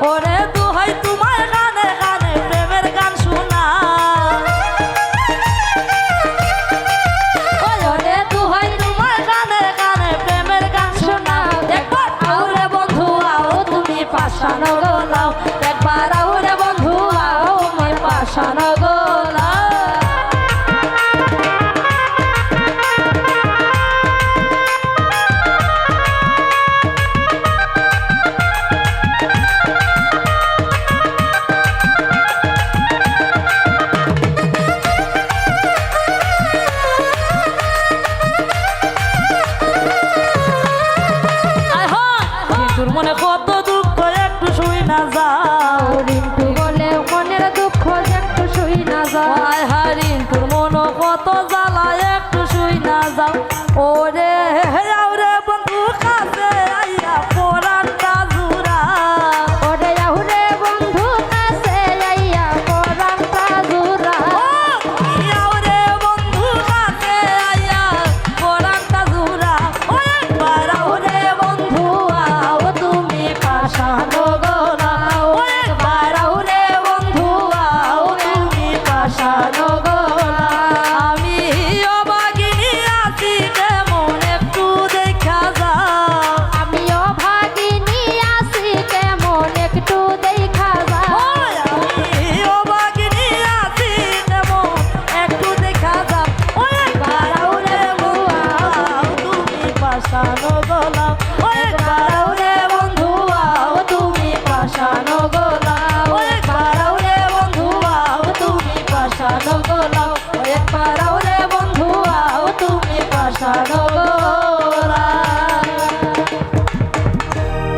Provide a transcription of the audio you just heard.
ওরে দোহাই তোমার গানে গানে প্রেমের গান শোনা ওরে দোহাই তোমার গানে গানে প্রেমের গান শোনা একবার আউরে বন্ধু আও তুমি পাশানো গোলাও একবার আউরে বন্ধু আও মই পাশানো গোলাও মনে কত দুঃখ একটু শুই না যাও রিন্টু বলে মনের দুঃখ একটু শুই না যাও হায় হায় রিন্টুর মন কত জ্বালা একটু শুই না যাও ওরে আউরে বন্ধু কাছে আইয়া পরানটা জুরা ওরে আউরে বন্ধু কাছে আইয়া পরানটা জুরা আউরে বন্ধু কাছে আইয়া পরানটা জুরা ওরে একবার আউরে বন্ধু আও তুমি পাশানো গোলাও একবার আউরে বন্ধু আও তুমি পাশানো গোলাও আমি অভাগিনী আছি কেমন একটু দেখা যাও আমি অভাগিনী আছি কেমন একটু দেখা যাও আমি অভাগিনী আছি কেমন একটু দেখা যাও একবার আউরে বন্ধু আও তুমি পাশানো গোলাও একবার আউরে বন্ধু আও তুমি পাশানো গোলাও একবার আউরে বন্ধু আও তুমি পাশানো গোলাও একবার আউরে বন্ধু আও তুমি পাশানো